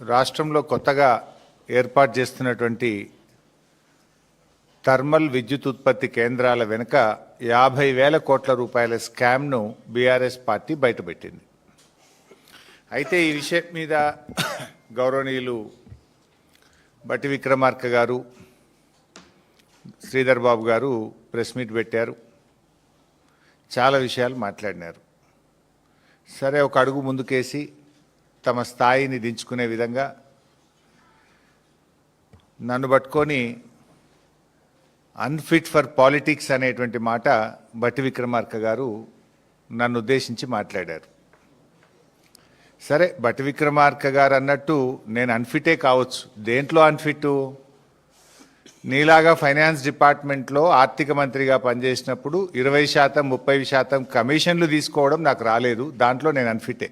రాష్ట్రంలో కొత్తగా ఏర్పాటు చేస్తున్నటువంటి థర్మల్ విద్యుత్ ఉత్పత్తి కేంద్రాల వెనుక 50,000 కోట్ల రూపాయల స్కామ్ను బీఆర్ఎస్ పార్టీ బయటపెట్టింది. అయితే ఈ విషయం మీద గౌరవనీయులు బట్టి విక్రమార్క గారు, శ్రీధర్ బాబు గారు ప్రెస్ మీట్ పెట్టారు. చాలా విషయాలు మాట్లాడినారు. సరే, ఒక అడుగు ముందుకేసి తమ స్థాయిని దించుకునే విధంగా నన్ను పట్టుకొని అన్ఫిట్ ఫర్ పాలిటిక్స్ అనేటువంటి మాట బట్టి విక్రమార్క గారు నన్ను ఉద్దేశించి మాట్లాడారు. సరే, బట్టి విక్రమార్క గారు అన్నట్టు నేను అన్ఫిటే కావచ్చు. దేంట్లో అన్ఫిట్? నీలాగా ఫైనాన్స్ డిపార్ట్మెంట్లో ఆర్థిక మంత్రిగా పనిచేసినప్పుడు 20%, 30% కమిషన్లు తీసుకోవడం నాకు రాలేదు. దాంట్లో నేను అన్ఫిటే.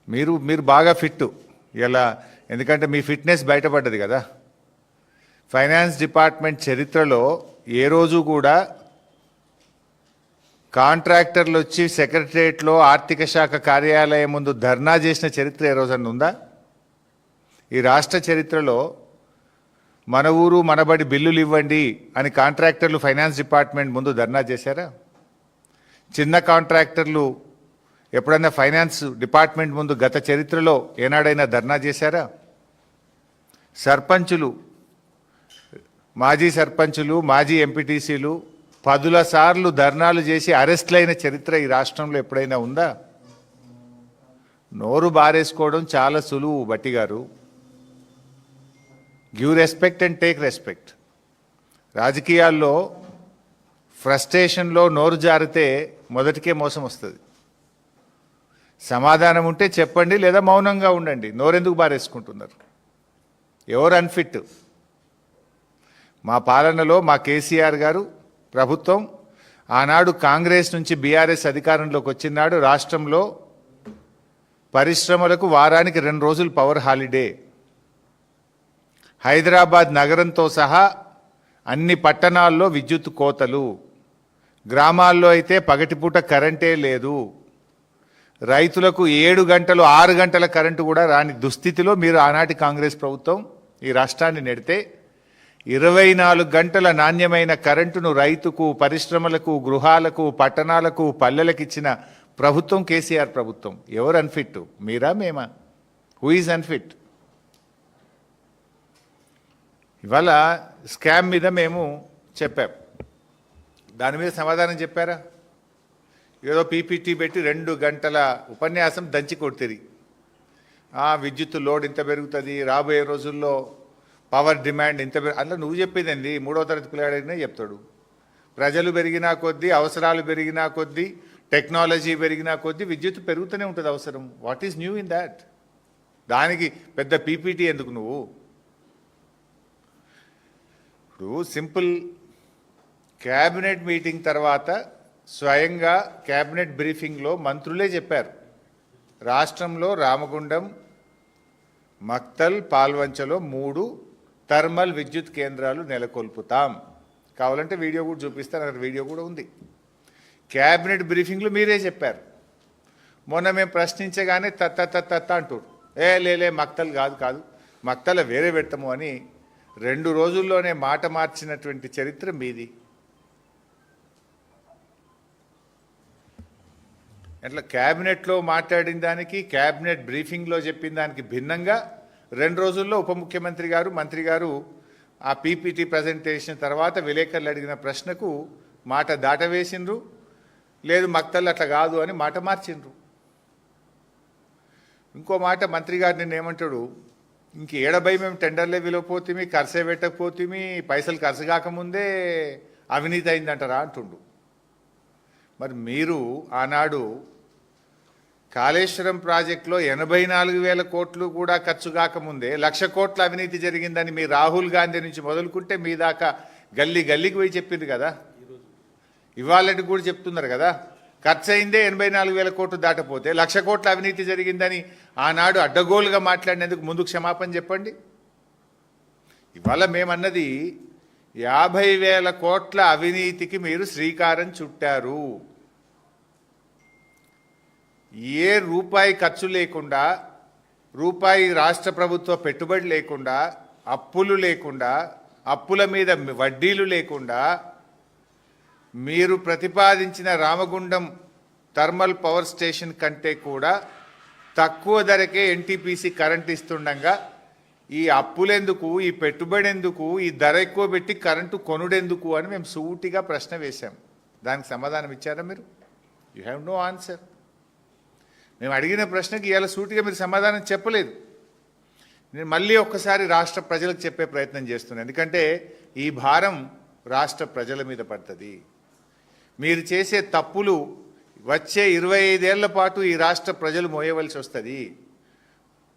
మీరు బాగా ఫిట్ ఇలా, ఎందుకంటే మీ ఫిట్నెస్ బయటపడ్డది కదా. ఫైనాన్స్ డిపార్ట్మెంట్ చరిత్రలో ఏ రోజు కూడా కాంట్రాక్టర్లు వచ్చి సెక్రటరియట్లో ఆర్థిక శాఖ కార్యాలయం ముందు ధర్నా చేసిన చరిత్ర ఏ రోజన్నా ఉందా? ఈ రాష్ట్ర చరిత్రలో మన ఊరు మనబడి బిల్లులు ఇవ్వండి అని కాంట్రాక్టర్లు ఫైనాన్స్ డిపార్ట్మెంట్ ముందు ధర్నా చేశారా? చిన్న కాంట్రాక్టర్లు ఎప్పుడైనా ఫైనాన్స్ డిపార్ట్మెంట్ ముందు గత చరిత్రలో ఏనాడైనా ధర్నా చేశారా? సర్పంచులు, మాజీ సర్పంచులు, మాజీ ఎంపీటీసీలు 10ల సార్లు ధర్నాలు చేసి అరెస్ట్లైన చరిత్ర ఈ రాష్ట్రంలో ఎప్పుడైనా ఉందా? నోరు బారేసుకోవడం చాలా సులువు బట్టి గారు. Give respect and take respect. రాజకీయాల్లో ఫ్రస్ట్రేషన్లో నోరు జారితే మొదటికే మోసం వస్తుంది. సమాధానం ఉంటే చెప్పండి, లేదా మౌనంగా ఉండండి. నోరెందుకు బారేసుకుంటున్నారు? ఎవరు అన్ఫిట్? మా పాలనలో మా కేసీఆర్ గారు ప్రభుత్వం ఆనాడు కాంగ్రెస్ నుంచి బీఆర్ఎస్ అధికారంలోకి వచ్చినాడు. రాష్ట్రంలో పరిశ్రమలకు వారానికి 2 రోజులు పవర్ హాలిడే. హైదరాబాద్ నగరంతో సహా అన్ని పట్టణాల్లో విద్యుత్ కోతలు. గ్రామాల్లో అయితే పగటిపూట కరెంటే లేదు. రైతులకు 7 గంటలు 6 గంటల కరెంటు కూడా రాని దుస్థితిలో మీరు ఆనాటి కాంగ్రెస్ ప్రభుత్వం ఈ రాష్ట్రాన్ని నెడితే 24 గంటల నాణ్యమైన కరెంటును రైతుకు, పరిశ్రమలకు, గృహాలకు, పట్టణాలకు, పల్లెలకు ఇచ్చిన ప్రభుత్వం కేసీఆర్ ప్రభుత్వం. ఎవరు అన్ఫిట్? మీరా, మేమా? Who is unfit? ఇవాళ స్కామ్ మీద మేము చెప్పాం. దాని మీద సమాధానం చెప్పారా? ఏదో పీపీటీ పెట్టి 2 గంటల ఉపన్యాసం దంచి కొడుతుంది. విద్యుత్ లోడ్ ఇంత పెరుగుతుంది, రాబోయే రోజుల్లో పవర్ డిమాండ్ ఇంత అట్లా నువ్వు చెప్పేదండి. 3వ తరగతి పిల్లాడైనా చెప్తాడు. ప్రజలు పెరిగినా కొద్దీ, అవసరాలు పెరిగినా కొద్దీ, టెక్నాలజీ పెరిగినా కొద్దీ విద్యుత్ పెరుగుతూనే ఉంటుంది అవసరం. What is new in that? దానికి పెద్ద పీపీటీ ఎందుకు నువ్వు? ఇప్పుడు సింపుల్ క్యాబినెట్ మీటింగ్ తర్వాత స్వయంగా క్యాబినెట్ బ్రీఫింగ్లో మంత్రులే చెప్పారు, రాష్ట్రంలో రామగుండం, మక్తల్, పాల్వంచలో 3 థర్మల్ విద్యుత్ కేంద్రాలు నెలకొల్పుతాం. కావాలంటే వీడియో కూడా చూపిస్తాను, అక్కడ వీడియో కూడా ఉంది. క్యాబినెట్ బ్రీఫింగ్లో మీరే చెప్పారు. మొన్న మేము ప్రశ్నించగానే తత్త అంటారు. లేలే మక్తల్ కాదు మక్తల వేరే పెడతాము అని 2 రోజుల్లోనే మాట మార్చినటువంటి చరిత్ర మీది. అట్లా క్యాబినెట్లో మాట్లాడిన దానికి, క్యాబినెట్ బ్రీఫింగ్లో చెప్పిన దానికి భిన్నంగా 2 రోజుల్లో ఉప ముఖ్యమంత్రి గారు, మంత్రి గారు ఆ పీపీటీ ప్రజెంటేషన్ తర్వాత విలేకరులు అడిగిన ప్రశ్నకు మాట దాటవేసిండ్రు. లేదు మక్తల్ అట్లా కాదు అని మాట మార్చిండ్రు. ఇంకో మాట మంత్రి గారు నిన్న ఏమంటాడు, ఇంక ఏడబై మేము టెండర్లే విలువపోతుంది, ఖర్చే పెట్టకపోతుంది, పైసలు ఖర్చు కాకముందే అవినీతి అయిందంటారా అంటుండు. మరి మీరు ఆనాడు కాళేశ్వరం ప్రాజెక్టులో 84,000 కోట్లు కూడా ఖర్చు కాకముందే 1,00,000 కోట్ల అవినీతి జరిగిందని మీ రాహుల్ గాంధీ నుంచి మొదలుకుంటే మీ దాకా గల్లీకి పోయి చెప్పింది కదా. ఇవాళకి కూడా చెప్తున్నారు కదా, ఖర్చు అయిందే 84,000 కోట్లు దాటపోతే 1,00,000 కోట్ల అవినీతి జరిగిందని ఆనాడు అడ్డగోలుగా మాట్లాడినందుకు ముందు క్షమాపణ చెప్పండి. ఇవాళ మేమన్నది 50,000 కోట్ల అవినీతికి మీరు శ్రీకారం చుట్టారు. ఏ రూపాయి ఖర్చు లేకుండా, రూపాయి రాష్ట్ర ప్రభుత్వ పెట్టుబడి లేకుండా, అప్పులు లేకుండా, అప్పుల మీద వడ్డీలు లేకుండా మీరు ప్రతిపాదించిన రామగుండం థర్మల్ పవర్ స్టేషన్ కంటే కూడా తక్కువ ధరకే ఎన్టీపీసీ కరెంట్ ఇస్తుండగా ఈ అప్పులెందుకు, ఈ పెట్టుబడి ఎందుకు, ఈ ధర ఎక్కువ పెట్టి కరెంటు కొనుడెందుకు అని మేము సూటిగా ప్రశ్న వేశాం. దానికి సమాధానం ఇచ్చారా మీరు? You have no answer. మేము అడిగిన ప్రశ్నకి ఇవాళ సూటిగా మీరు సమాధానం చెప్పలేదు. నేను మళ్ళీ ఒక్కసారి రాష్ట్ర ప్రజలకు చెప్పే ప్రయత్నం చేస్తున్నాను, ఎందుకంటే ఈ భారం రాష్ట్ర ప్రజల మీద పడుతుంది. మీరు చేసే తప్పులు వచ్చే 25 ఏళ్ల పాటు ఈ రాష్ట్ర ప్రజలు మోయవలసి వస్తుంది.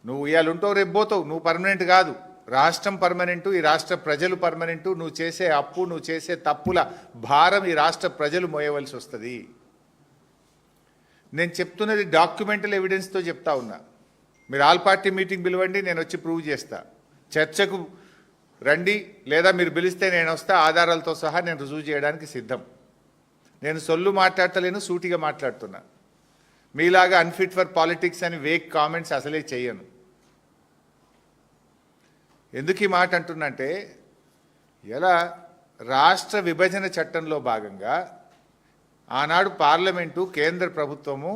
నువ్వు ఇవాళ ఉంటావు, రేపు పోతావు. నువ్వు పర్మనెంట్ కాదు. రాష్ట్రం పర్మనెంటు, ఈ రాష్ట్ర ప్రజలు పర్మనెంటు. నువ్వు చేసే అప్పు, నువ్వు చేసే తప్పుల భారం ఈ రాష్ట్ర ప్రజలు మోయవలసి వస్తుంది. నేను చెప్తున్నది డాక్యుమెంటల్ ఎవిడెన్స్తో చెప్తా ఉన్నా. మీరు ఆల్ పార్టీ మీటింగ్ పిలవండి, నేను వచ్చి ప్రూవ్ చేస్తా. చర్చకు రండి, లేదా మీరు పిలిస్తే నేను వస్తా. ఆధారాలతో సహా నేను రుజువు చేయడానికి సిద్ధం. నేను సొల్లు మాట్లాడతలేను, సూటిగా మాట్లాడుతున్నా. మీలాగా అన్ఫిట్ ఫర్ పాలిటిక్స్ అని వేక్ కామెంట్స్ అసలే చేయను. ఎందుకు ఈ మాట అంటున్నంటే, ఇలా రాష్ట్ర విభజన చట్టంలో భాగంగా ఆనాడు పార్లమెంటు, కేంద్ర ప్రభుత్వము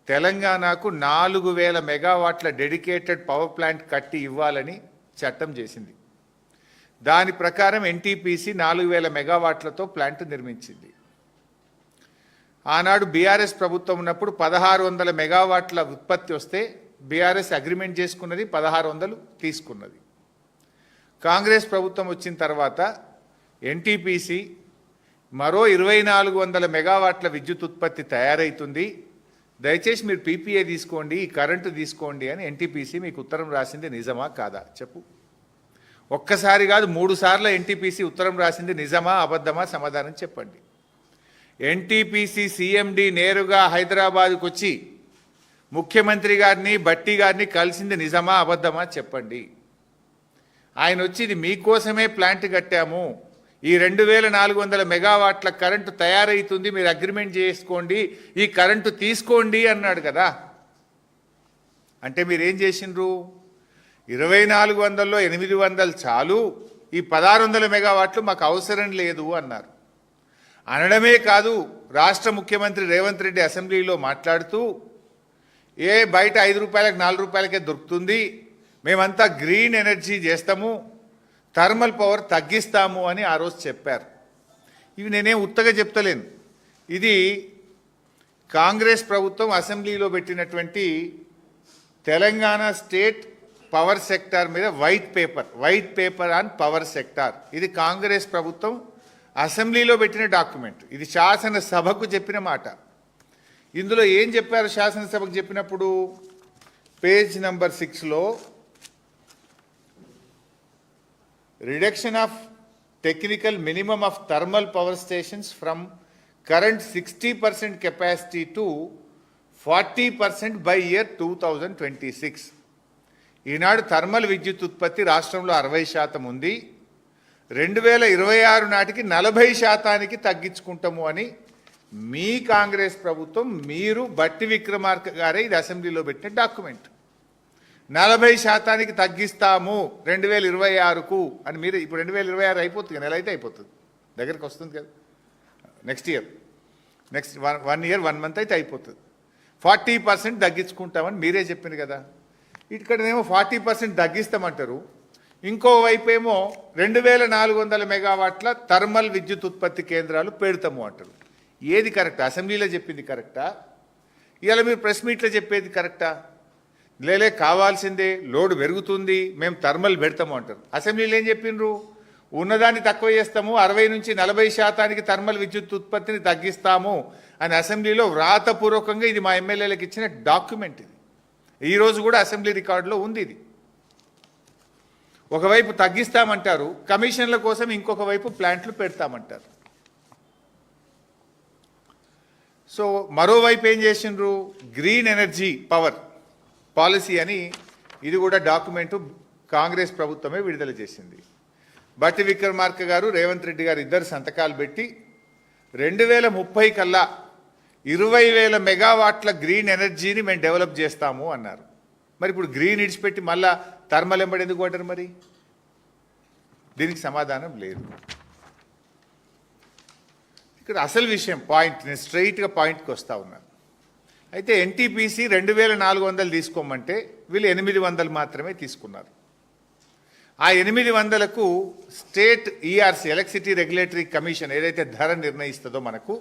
తెలంగాణకు 4000 మెగావాట్ల డెడికేటెడ్ పవర్ ప్లాంట్ కట్టి ఇవ్వాలని చట్టం చేసింది. దాని ప్రకారం ఎన్టీపీసీ 4000 మెగావాట్లతో ప్లాంట్ నిర్మించింది. ఆనాడు బీఆర్ఎస్ ప్రభుత్వం ఉన్నప్పుడు 1600 మెగావాట్ల ఉత్పత్తి వస్తే బీఆర్ఎస్ అగ్రిమెంట్ చేసుకున్నది, 1600 తీసుకున్నది. కాంగ్రెస్ ప్రభుత్వం వచ్చిన తర్వాత ఎన్టీపీసీ మరో 2400 మెగావాట్ల విద్యుత్ ఉత్పత్తి తయారవుతుంది, దయచేసి మీరు పీపీఏ తీసుకోండి, ఈ కరెంటు తీసుకోండి అని ఎన్టీపీసీ మీకు ఉత్తరం రాసింది నిజమా కాదా చెప్పు. ఒక్కసారి కాదు 3 సార్లు ఎన్టీపీసీ ఉత్తరం రాసింది నిజమా అబద్ధమా సమాధానం చెప్పండి. ఎన్టీపీసీ సీఎండీ నేరుగా హైదరాబాద్కు వచ్చి ముఖ్యమంత్రి గారిని, భట్టి గారిని కలిసింది నిజమా అబద్ధమా చెప్పండి. ఆయన వచ్చి ఇది మీకోసమే ప్లాంట్ కట్టాము, ఈ 2400 మెగావాట్ల కరెంటు తయారవుతుంది, మీరు అగ్రిమెంట్ చేసుకోండి, ఈ కరెంటు తీసుకోండి అన్నాడు కదా. అంటే మీరేం చేసిండ్రు? 2400లో 800 చాలు, ఈ 1600 మెగావాట్లు మాకు అవసరం లేదు అన్నారు. అనడమే కాదు, రాష్ట్ర ముఖ్యమంత్రి రేవంత్ రెడ్డి అసెంబ్లీలో మాట్లాడుతూ బయట 5 రూపాయలకు 4 రూపాయలకే దొరుకుతుంది, మేమంతా గ్రీన్ ఎనర్జీ చేస్తాము, థర్మల్ పవర్ తగ్గిస్తాము అని ఆ రోజు చెప్పారు. ఇవి నేనేం ఉత్తగా చెప్తలేను. ఇది కాంగ్రెస్ ప్రభుత్వం అసెంబ్లీలో పెట్టినటువంటి తెలంగాణ స్టేట్ పవర్ సెక్టార్ మీద white paper on power sector. ఇది కాంగ్రెస్ ప్రభుత్వం అసెంబ్లీలో పెట్టిన డాక్యుమెంట్. ఇది శాసనసభకు చెప్పిన మాట. ఇందులో ఏం చెప్పారు శాసనసభకు చెప్పినప్పుడు? పేజ్ నంబర్ 6లో reduction of technical minimum of thermal power stations from current 60% capacity to 40% by year 2026. ఈనాడు థర్మల్ విద్యుత్ ఉత్పత్తి రాష్ట్రంలో 60% ఉంది, 2026 నాటికి 40% తగ్గించుకుంటాము అని మీ కాంగ్రెస్ ప్రభుత్వం, మీరు బట్టి విక్రమార్క గారే ఇది అసెంబ్లీలో పెట్టిన డాక్యుమెంట్. 40% తగ్గిస్తాము 2026కు అని మీరు. ఇప్పుడు 2026 అయిపోతుంది, నెల అయితే అయిపోతుంది, దగ్గరికి వస్తుంది కదా. నెక్స్ట్ వన్ ఇయర్ 1 మంత్ అయితే అయిపోతుంది. 40% తగ్గించుకుంటామని మీరే చెప్పింది కదా. ఇక్కడనేమో 40% తగ్గిస్తామంటారు, ఇంకోవైపు ఏమో 2400 మెగావాట్ల థర్మల్ విద్యుత్ ఉత్పత్తి కేంద్రాలు పెడతాము అంటారు. ఏది కరెక్టా? అసెంబ్లీలో చెప్పింది కరెక్టా? ఇవాళ మీరు ప్రెస్ మీట్లో చెప్పేది కరెక్టా? లేలే కావాల్సిందే, లోడ్ పెరుగుతుంది, మేము థర్మల్ పెడతాము అంటారు. అసెంబ్లీలో ఏం చెప్పిండ్రు? ఉన్నదాన్ని తక్కువ చేస్తాము, 60 నుంచి 40% థర్మల్ విద్యుత్ ఉత్పత్తిని తగ్గిస్తాము అని అసెంబ్లీలో వ్రాతపూర్వకంగా ఇది మా ఎమ్మెల్యేలకు ఇచ్చిన డాక్యుమెంట్. ఇది ఈరోజు కూడా అసెంబ్లీ రికార్డులో ఉంది. ఇది ఒకవైపు తగ్గిస్తామంటారు, కమిషన్ల కోసం ఇంకొక వైపు ప్లాంట్లు పెడతామంటారు. సో మరోవైపు ఏం చేసిండ్రు? గ్రీన్ ఎనర్జీ పవర్ పాలసీ అని ఇది కూడా డాక్యుమెంటు కాంగ్రెస్ ప్రభుత్వమే విడుదల చేసింది. బట్టి విక్రమార్క గారు, రేవంత్ రెడ్డి గారు ఇద్దరు సంతకాలు పెట్టి 2030 కల్లా 20,000 మెగావాట్ల గ్రీన్ ఎనర్జీని మేము డెవలప్ చేస్తాము అన్నారు. మరి ఇప్పుడు గ్రీన్ ఇడిచిపెట్టి మళ్ళా థర్మల్ ఎంబడి ఎందుకు పడ్డారు? మరి దీనికి సమాధానం లేదు. ఇక్కడ అసలు విషయం పాయింట్, నేను స్ట్రైట్గా పాయింట్కి వస్తా ఉన్నాను. అయితే ఎన్టీపీసీ 2,400 తీసుకోమంటే వీళ్ళు 800 మాత్రమే తీసుకున్నారు. ఆ 800కు state ERC, electricity regulatory commission ఏదైతే ధర నిర్ణయిస్తుందో మనకు,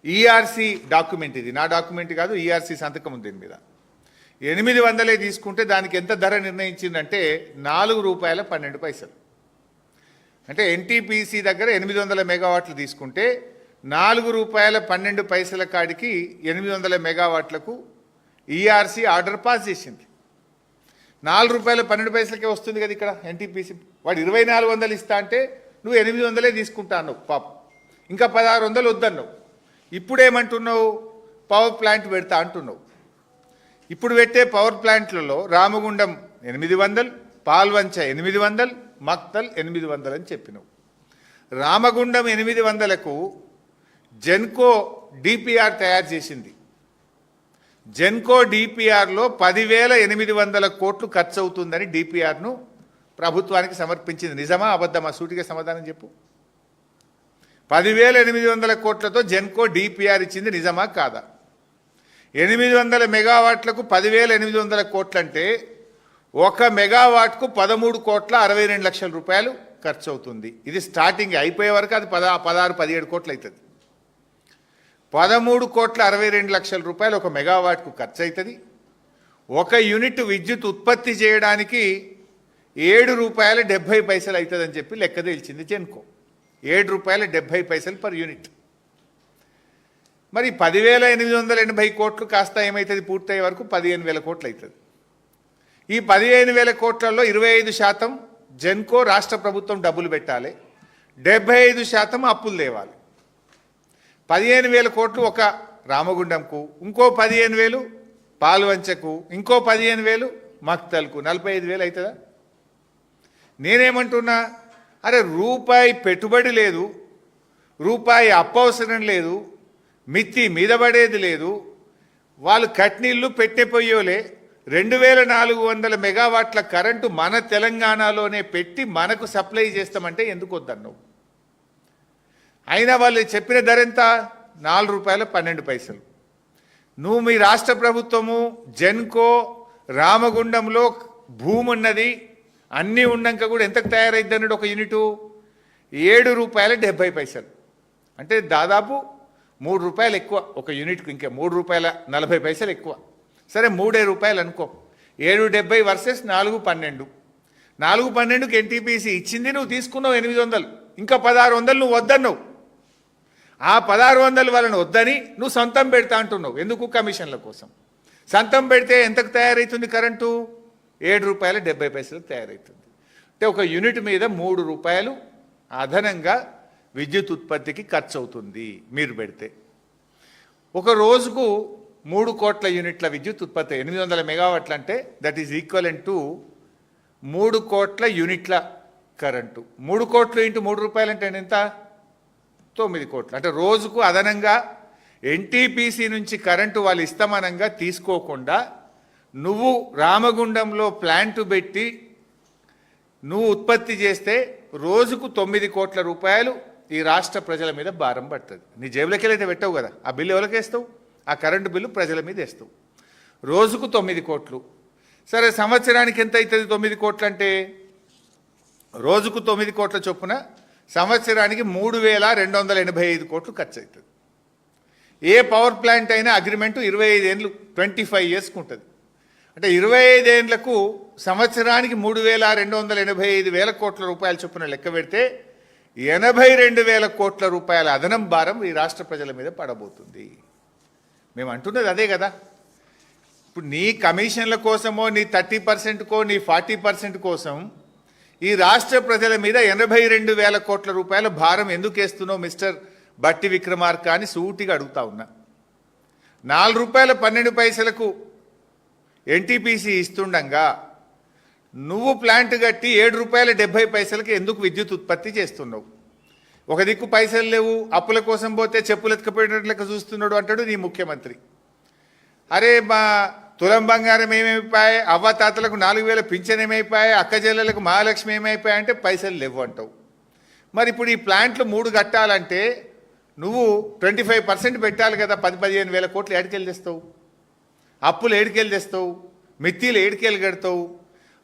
ఈఆర్సీ డాక్యుమెంట్, ఇది నా డాక్యుమెంట్ కాదు, ఈఆర్సీ సంతకం ఉంది దీని మీద. 800 తీసుకుంటే దానికి ఎంత ధర నిర్ణయించిందంటే ₹4.12. అంటే ఎన్టీపీసీ దగ్గర 800 మెగావాట్లు తీసుకుంటే ₹4.12 కాడికి 800 మెగావాట్లకు ఈఆర్సీ ఆర్డర్ పాస్ చేసింది. ₹4.12 వస్తుంది కదా ఇక్కడ ఎన్టీపీసీ. వాడు 2,400 ఇస్తా అంటే నువ్వు 800 తీసుకుంటా అన్నావు పాపం, ఇంకా 1,600 వద్దన్నావు. ఇప్పుడేమంటున్నావు? పవర్ ప్లాంట్ పెడతా అంటున్నావు. ఇప్పుడు పెట్టే పవర్ ప్లాంట్లలో రామగుండం 800, పాల్వంచ 800, మక్తల్ 800 అని చెప్పినావు. రామగుండం 800కు జెన్కో డిపిఆర్ తయారు చేసింది. జెన్కో డిపిఆర్లో 10,800 కోట్లు ఖర్చు అవుతుందని డిపిఆర్ను ప్రభుత్వానికి సమర్పించింది. నిజమా అబద్ధమా? సూటిగా సమాధానం చెప్పు. 10,800 కోట్లతో జెన్కో డిపిఆర్ ఇచ్చింది, నిజమా కాదా? 800 మెగావాట్లకు 10,800 కోట్లు అంటే 1 మెగావాట్కు 13,62,00,000 రూపాయలు ఖర్చు అవుతుంది. ఇది స్టార్టింగ్, అయిపోయే వరకు అది 16-17 కోట్లు అవుతుంది. 13,62,00,000 రూపాయలు 1 మెగావాట్కు ఖర్చు అవుతుంది. 1 యూనిట్ విద్యుత్ ఉత్పత్తి చేయడానికి ₹7.70 అవుతుందని చెప్పి లెక్క తేల్చింది జెన్కో. ₹7.70 per unit. మరి 10,880 కోట్లు కాస్త ఏమవుతుంది? పూర్తయ్యే వరకు 15,000 కోట్లు అవుతుంది. ఈ 15,000 కోట్లలో 25% జెన్కో రాష్ట్ర ప్రభుత్వం డబ్బులు పెట్టాలి, 75% అప్పులు తేవాలి. 15,000 కోట్లు ఒక రామగుండంకు, ఇంకో 15,000 పాల్వంచకు, ఇంకో 15,000 మక్తల్కు, 45,000 అవుతుందా? నేనేమంటున్నా, అరే రూపాయి పెట్టుబడి లేదు, రూపాయి అప్పు అవసరం లేదు, మిత్తి మీద పడేది లేదు, వాళ్ళు కట్నీళ్ళు పెట్టేపోయోలే 2,400 మెగావాట్ల కరెంటు మన తెలంగాణలోనే పెట్టి మనకు సప్లై చేస్తామంటే ఎందుకు వద్దన్నావు? అయినా వాళ్ళు చెప్పిన ధర ఎంత? ₹4.12. నువ్వు మీ రాష్ట్ర ప్రభుత్వము జెన్కో రామగుండంలో భూమి ఉన్నది, అన్నీ ఉన్నాక కూడా ఎంతకు తయారైద్ది అన్నాడు ఒక యూనిటు? ₹7.70. అంటే దాదాపు ₹3 ఎక్కువ ఒక యూనిట్కు, ఇంకా ₹3.40 ఎక్కువ. సరే ₹3 అనుకో. 7.70 వర్సెస్ 4.12. 4.12కి ఎన్టీపీసీ ఇచ్చింది, నువ్వు తీసుకున్నావు 800, ఇంకా 1,600 నువ్వు వద్దన్నావు. ఆ 1,600 వాళ్ళని వద్దని నువ్వు సొంతం పెడతా అంటున్నావు. ఎందుకు? కమిషన్ల కోసం. సొంతం పెడితే ఎంతకు తయారవుతుంది కరెంటు? ₹7.70 తయారవుతుంది. అంటే ఒక యూనిట్ మీద ₹3 అదనంగా విద్యుత్ ఉత్పత్తికి ఖర్చు అవుతుంది మీరు పెడితే. ఒక రోజుకు 3 కోట్ల యూనిట్ల విద్యుత్ ఉత్పత్తి, 800 మెగావాట్లు అంటే దట్ ఈజ్ ఈక్వలెంట్ టు 3 కోట్ల యూనిట్ల కరెంటు. 3 కోట్లు ఇంటూ ₹3 అంటే ఎంత? 9 కోట్లు. అంటే రోజుకు అదనంగా ఎన్టీపీసీ నుంచి కరెంటు వాళ్ళు ఇస్తమానంగా తీసుకోకుండా నువ్వు రామగుండంలో ప్లాంటు పెట్టి నువ్వు ఉత్పత్తి చేస్తే రోజుకు ₹9 కోట్ల ఈ రాష్ట్ర ప్రజల మీద భారం పడుతుంది. నీ జేబులకి వెళ్ళైతే పెట్టవు కదా, ఆ బిల్లు ఎవరికి వేస్తావు? ఆ కరెంటు బిల్లు ప్రజల మీద వేస్తావు. రోజుకు 9 కోట్లు. సరే సంవత్సరానికి ఎంత అవుతుంది 9 కోట్లు అంటే? రోజుకు 9 కోట్ల చొప్పున సంవత్సరానికి 3,285 కోట్లు ఖర్చు అవుతుంది. ఏ పవర్ ప్లాంట్ అయినా అగ్రిమెంటు 25 ఏళ్ళు, 25 ఇయర్స్కి ఉంటుంది. అంటే 25 ఏళ్లకు సంవత్సరానికి 3,285,000 కోట్ల రూపాయలు చొప్పున లెక్క పెడితే 82,000 కోట్ల రూపాయల అదనం భారం ఈ రాష్ట్ర ప్రజల మీద పడబోతుంది. మేము అంటున్నది అదే కదా. ఇప్పుడు నీ కమిషన్ల కోసమో, నీ 30%కో, నీ 40% కోసం ఈ రాష్ట్ర ప్రజల మీద 82,000 కోట్ల రూపాయల భారం ఎందుకు వేస్తున్నావు మిస్టర్ బట్టి విక్రమార్క అని సూటిగా అడుగుతా ఉన్నా. ₹4.12 ఎన్టీపీసీ ఇస్తుండగా నువ్వు ప్లాంట్ కట్టి ₹7.70 ఎందుకు విద్యుత్ ఉత్పత్తి చేస్తున్నావు? ఒక దిక్కు పైసలు లేవు, అప్పుల కోసం పోతే చెప్పులు ఎత్తుకపోయేటట్లెక్క చూస్తున్నాడు అంటాడు నీ ముఖ్యమంత్రి. అరే మా తులం బంగారం ఏమైపోయాయి, అవ్వతాతలకు 4,000 పింఛన్ ఏమైపోయాయి, అక్క చెల్లెలకు మహాలక్ష్మి ఏమైపోయాయి అంటే పైసలు లేవు అంటావు. మరి ఇప్పుడు ఈ ప్లాంట్లు 3 కట్టాలంటే నువ్వు 25% పెట్టాలి కదా. 10-15 వేల కోట్లు ఏడికెళ్ళి తెస్తావు, అప్పులు ఏడికెళ్ళి తెస్తావు, మిత్తిలు ఏడికెళ్ళి కడతావు.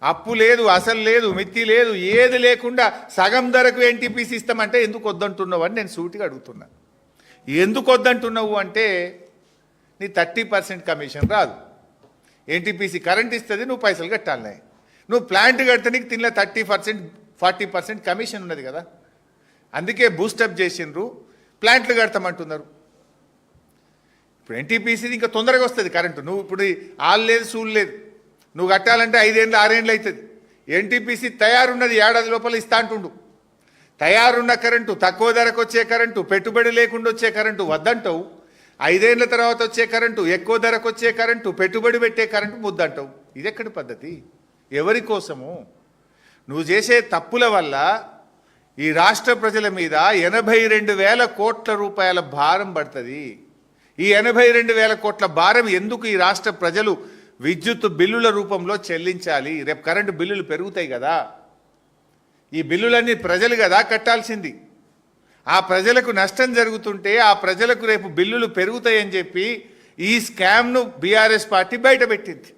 అప్పు లేదు, అసలు లేదు, మిత్తి లేదు, ఏది లేకుండా సగం ధరకు ఎన్టీపీసీ ఇస్తామంటే ఎందుకు వద్దంటున్నావు అని నేను సూటిగా అడుగుతున్నా. ఎందుకు వద్దంటున్నావు అంటే నీ 30% కమిషన్ రాదు. ఎన్టీపీసీ కరెంట్ ఇస్తుంది, నువ్వు పైసలు కట్టాలి. నువ్వు ప్లాంట్ కడితే నీకు తిన్న 30%, 40% కమిషన్ ఉన్నది కదా. అందుకే బూస్టప్ చేసిండ్రు, ప్లాంట్లు కడతామంటున్నారు. ఇప్పుడు ఎన్టీపీసీది ఇంకా తొందరగా వస్తుంది కరెంటు. నువ్వు ఇప్పుడు ఆలు లేదు, సూలు లేదు, నువ్వు కట్టాలంటే 5 ఏళ్ళు 6 ఏళ్ళు అవుతుంది. ఎన్టీపీసీ తయారున్నది, ఏడాది లోపల ఇస్తా అంటుండు. తయారున్న కరెంటు, తక్కువ ధరకు వచ్చే కరెంటు, పెట్టుబడి లేకుండా వచ్చే కరెంటు వద్దంటావు. 5 ఏళ్ల తర్వాత వచ్చే కరెంటు, ఎక్కువ ధరకు వచ్చే కరెంటు, పెట్టుబడి పెట్టే కరెంటు ముద్దంటావు. ఇది ఎక్కడి పద్ధతి? ఎవరి కోసము? నువ్వు చేసే తప్పుల వల్ల ఈ రాష్ట్ర ప్రజల మీద 82,000 కోట్ల రూపాయల భారం పడుతుంది. ఈ 82,000 కోట్ల భారం ఎందుకు ఈ రాష్ట్ర ప్రజలు విద్యుత్ బిల్లుల రూపంలో చెల్లించాలి? రేపు కరెంటు బిల్లులు పెరుగుతాయి కదా. ఈ బిల్లులన్నీ ప్రజలు కదా కట్టాల్సింది. ఆ ప్రజలకు నష్టం జరుగుతుంటే ఆ ప్రజలకు రేపు బిల్లులు పెరుగుతాయని చెప్పి ఈ స్కామ్ను బీఆర్ఎస్ పార్టీ బయటపెట్టింది.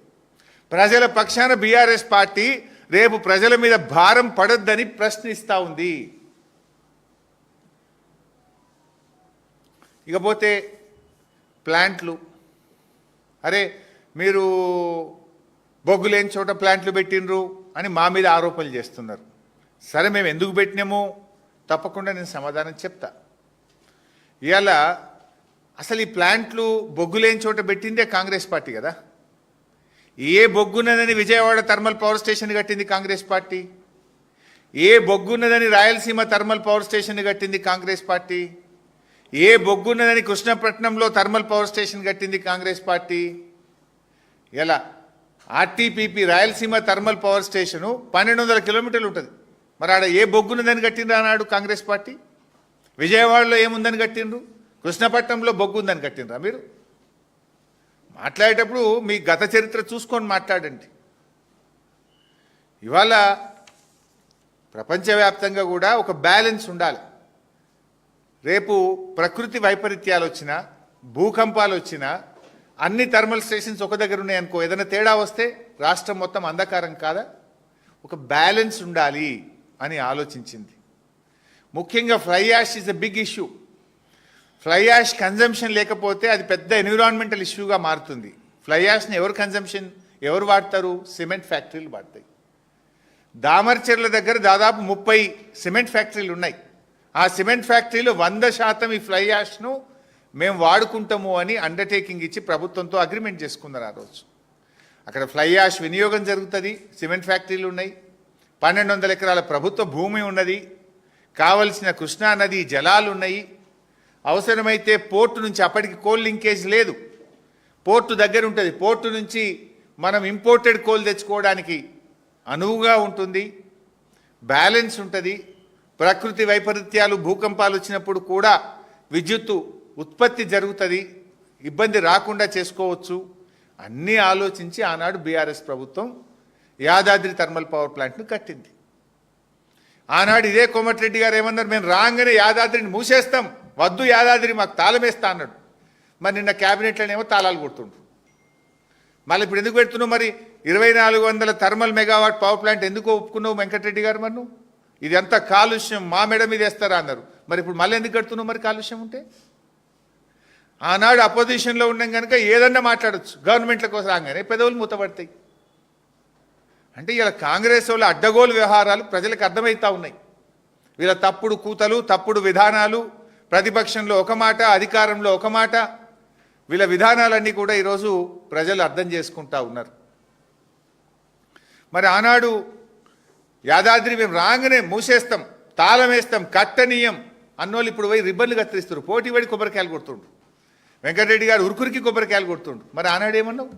ప్రజల పక్షాన బీఆర్ఎస్ పార్టీ రేపు ప్రజల మీద భారం పడొద్దని ప్రశ్నిస్తూ ఉంది. ఇకపోతే ప్లాంట్లు, అరే మీరు బొగ్గు లేని చోట ప్లాంట్లు పెట్టినరు అని మా మీద ఆరోపణలు చేస్తున్నారు. సరే, మేము ఎందుకు పెట్టినామో తప్పకుండా నేను సమాధానం చెప్తా. ఇవాళ అసలు ఈ ప్లాంట్లు బొగ్గు లేని చోట పెట్టిందే కాంగ్రెస్ పార్టీ కదా. ఏ బొగ్గున్నదని విజయవాడ థర్మల్ పవర్ స్టేషన్ కట్టింది కాంగ్రెస్ పార్టీ. ఏ బొగ్గున్నదని రాయలసీమ థర్మల్ పవర్ స్టేషన్ కట్టింది కాంగ్రెస్ పార్టీ. ఏ బొగ్గున్నదని కృష్ణపట్నంలో థర్మల్ పవర్ స్టేషన్ కట్టింది కాంగ్రెస్ పార్టీ. ఇలా RTPP Rayalaseema thermal power station 1,200 కిలోమీటర్లు ఉంటుంది. మరి ఆడ ఏ బొగ్గున్నదని కట్టిండ్రు అన్నాడు కాంగ్రెస్ పార్టీ. విజయవాడలో ఏముందని కట్టిండ్రు, కృష్ణపట్నంలో బొగ్గు ఉందని కట్టిండ్రా? మీరు మాట్లాడేటప్పుడు మీ గత చరిత్ర చూసుకొని మాట్లాడండి. ఇవాళ ప్రపంచవ్యాప్తంగా కూడా ఒక బ్యాలెన్స్ ఉండాలి. రేపు ప్రకృతి వైపరీత్యాలు వచ్చినా, భూకంపాలు వచ్చినా, అన్ని థర్మల్ స్టేషన్స్ ఒక దగ్గర ఉన్నాయనుకో, ఏదైనా తేడా వస్తే రాష్ట్రం మొత్తం అంధకారం కాదా? ఒక బ్యాలెన్స్ ఉండాలి అని ఆలోచించింది. ముఖ్యంగా fly ash is a big issue. Fly ash consumption లేకపోతే అది పెద్ద ఎన్విరాన్మెంటల్ ఇష్యూగా మారుతుంది. ఫ్లై యాష్ని ఎవరు వాడతారు? సిమెంట్ ఫ్యాక్టరీలు వాడతాయి. దామర్చెర్ల దగ్గర దాదాపు 30 సిమెంట్ ఫ్యాక్టరీలు ఉన్నాయి. ఆ సిమెంట్ ఫ్యాక్టరీలో 100% ఈ ఫ్లై యాష్ను మేము వాడుకుంటాము అని అండర్టేకింగ్ ఇచ్చి ప్రభుత్వంతో అగ్రిమెంట్ చేసుకున్నారు. ఆ రోజు అక్కడ ఫ్లై యాష్ వినియోగం జరుగుతుంది. సిమెంట్ ఫ్యాక్టరీలు ఉన్నాయి, 1,200 ఎకరాల ప్రభుత్వ భూమి ఉన్నది, కావలసిన కృష్ణా నది జలాలు ఉన్నాయి. అవసరమైతే పోర్టు నుంచి, అప్పటికి కోల్ లింకేజ్ లేదు, పోర్టు దగ్గర ఉంటుంది, పోర్టు నుంచి మనం ఇంపోర్టెడ్ కోల్ తెచ్చుకోవడానికి అనువుగా ఉంటుంది, బ్యాలెన్స్ ఉంటుంది. ప్రకృతి వైపరీత్యాలు, భూకంపాలు వచ్చినప్పుడు కూడా విద్యుత్తు ఉత్పత్తి జరుగుతుంది, ఇబ్బంది రాకుండా చేసుకోవచ్చు. అన్నీ ఆలోచించి ఆనాడు బీఆర్ఎస్ ప్రభుత్వం యాదాద్రి థర్మల్ పవర్ ప్లాంట్ను కట్టింది. ఆనాడు ఇదే కోమటిరెడ్డి గారు ఏమన్నారు, మేము రాగానే యాదాద్రిని మూసేస్తాం, వద్దు యాదాద్రి మాకు తాళం వేస్తా అన్నాడు. మరి నిన్న క్యాబినెట్లోనేమో తాళాలు కొడుతుండ్రు. మళ్ళీ ఇప్పుడు ఎందుకు పెడుతున్నావు? మరి 2,400 థర్మల్ మెగావాట్ పవర్ ప్లాంట్ ఎందుకు ఒప్పుకున్నావు వెంకటరెడ్డి గారు? మరి నువ్వు ఇది అంత కాలుష్యం మా మెడ మీద వేస్తారా అన్నారు. మరి ఇప్పుడు మళ్ళీ ఎందుకు కడుతున్నావు? మరి కాలుష్యం ఉంటే ఆనాడు అపోజిషన్లో ఉన్నాం కనుక ఏదన్నా మాట్లాడచ్చు, గవర్నమెంట్ల కోసం రాగానే పెదవులు మూతపడతాయి. అంటే ఇలా కాంగ్రెస్ వాళ్ళ అడ్డగోలు వ్యవహారాలు ప్రజలకు అర్థమవుతూ ఉన్నాయి. వీళ్ళ తప్పుడు కూతలు, తప్పుడు విధానాలు, ప్రతిపక్షంలో ఒక మాట, అధికారంలో ఒక మాట, వీళ్ళ విధానాలన్నీ కూడా ఈరోజు ప్రజలు అర్థం చేసుకుంటా ఉన్నారు. మరి ఆనాడు యాదాద్రి మేము రాగానే మూసేస్తాం, తాళం వేస్తాం, కట్టనీయం అన్నోళ్ళు ఇప్పుడు పోయి రిబ్బన్లు కత్తిరిస్తారు, పోటీ పడి కొబ్బరికాయలు కొడుతుండ్రు. వెంకటరెడ్డి గారు ఉరుకురికి కొబ్బరికాయలు కొడుతుండ్రు. మరి ఆనాడు ఏమన్నావు?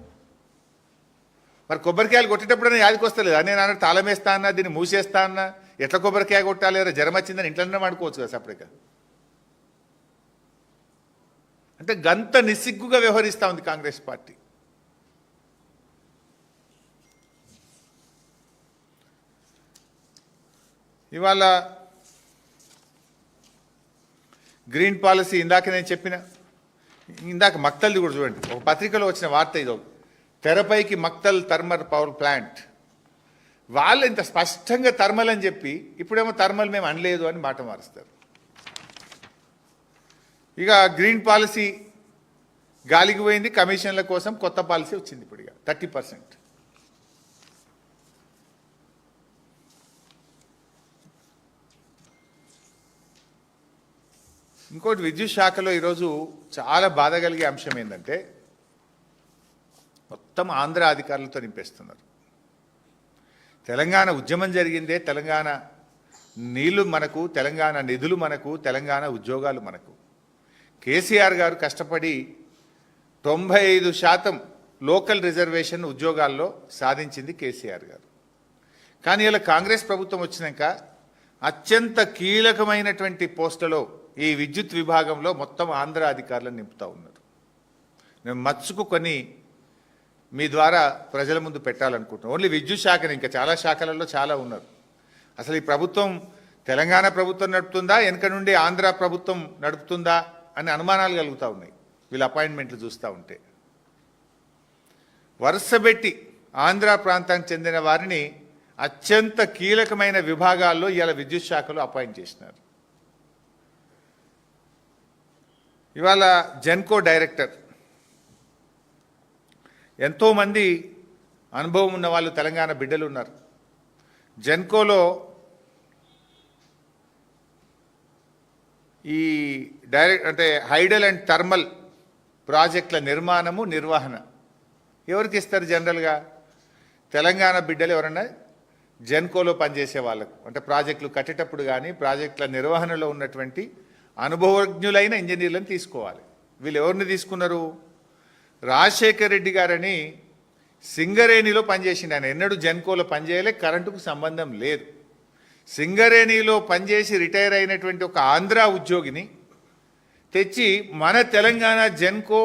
మరి కొబ్బరికాయలు కొట్టేటప్పుడైనా యాదికి వస్తలేదు. నేను ఆనాడు తాళం వేస్తా అన్నా, దీన్ని మూసేస్తా అన్నా, ఎట్లా కొబ్బరికాయ కొట్టాలి, జ్వరం వచ్చిందని ఇంట్లోనే వాడుకోవచ్చు కదా సపరేట్గా. అంటే గంత నిస్సిగ్గుగా వ్యవహరిస్తూ ఉంది కాంగ్రెస్ పార్టీ. ఇవాళ గ్రీన్ పాలసీ ఇందాక నేను చెప్పిన, ఇందాక మక్తల్ది కూడా చూడండి, ఒక పత్రికలో వచ్చిన వార్త ఇదో, తెరపైకి మక్తల్ థర్మల్ పవర్ ప్లాంట్. వాళ్ళు ఇంత స్పష్టంగా థర్మల్ అని చెప్పి ఇప్పుడేమో థర్మల్ మేము అనలేదు అని మాట మారుస్తారు. ఇక గ్రీన్ పాలసీ గాలికి పోయింది, కమిషన్ల కోసం కొత్త పాలసీ వచ్చింది ఇప్పుడు ఇక 30%. ఇంకోటి విద్యుత్ శాఖలో ఈరోజు చాలా బాధ కలిగే అంశం ఏంటంటే మొత్తం ఆంధ్ర అధికారులతో నింపేస్తున్నారు. తెలంగాణ ఉద్యమం జరిగిందే, తెలంగాణ నీళ్లు మనకు, తెలంగాణ నిధులు మనకు, తెలంగాణ ఉద్యోగాలు మనకు. కేసీఆర్ గారు కష్టపడి 95% లోకల్ రిజర్వేషన్ ఉద్యోగాల్లో సాధించింది కేసీఆర్ గారు. కానీ ఇలా కాంగ్రెస్ ప్రభుత్వం వచ్చినాక అత్యంత కీలకమైనటువంటి పోస్టులో ఈ విద్యుత్ విభాగంలో మొత్తం ఆంధ్ర అధికారులను నింపుతూ ఉన్నారు. మేము మచ్చుకు కొన్ని మీ ద్వారా ప్రజల ముందు పెట్టాలనుకుంటున్నాం. ఓన్లీ విద్యుత్ శాఖని, ఇంకా చాలా శాఖలలో చాలా ఉన్నారు. అసలు ఈ ప్రభుత్వం తెలంగాణ ప్రభుత్వం నడుపుతుందా, వెనక నుండి ఆంధ్ర ప్రభుత్వం నడుపుతుందా అని అనుమానాలు కలుగుతూ ఉన్నాయి వీళ్ళ అపాయింట్మెంట్లు చూస్తూ ఉంటే. వరుసబెట్టి ఆంధ్ర ప్రాంతానికి చెందిన వారిని అత్యంత కీలకమైన విభాగాల్లో ఇవాళ విద్యుత్ శాఖలో అపాయింట్ చేసినారు. ఇవాళ జెన్కో డైరెక్టర్, ఎంతోమంది అనుభవం ఉన్న వాళ్ళు తెలంగాణ బిడ్డలు ఉన్నారు. జెన్కోలో ఈ అంటే హైడల్ అండ్ థర్మల్ ప్రాజెక్టుల నిర్మాణము, నిర్వహణ ఎవరికి ఇస్తారు? జనరల్గా తెలంగాణ బిడ్డలు ఎవరన్నా జెన్కోలో పనిచేసే వాళ్ళకు, అంటే ప్రాజెక్టులు కట్టేటప్పుడు కానీ ప్రాజెక్టుల నిర్వహణలో ఉన్నటువంటి అనుభవజ్ఞులైన ఇంజనీర్లను తీసుకోవాలి. వీళ్ళు ఎవరిని తీసుకున్నారు? రాజశేఖర్ రెడ్డి గారని సింగరేణిలో పనిచేసిండు. ఆయన ఎన్నడూ జెన్కోలో పనిచేయలే, కరెంటుకు సంబంధం లేదు. సింగరేణిలో పనిచేసి రిటైర్ అయినటువంటి ఒక ఆంధ్ర ఉద్యోగిని తెచ్చి మన తెలంగాణ జెన్కో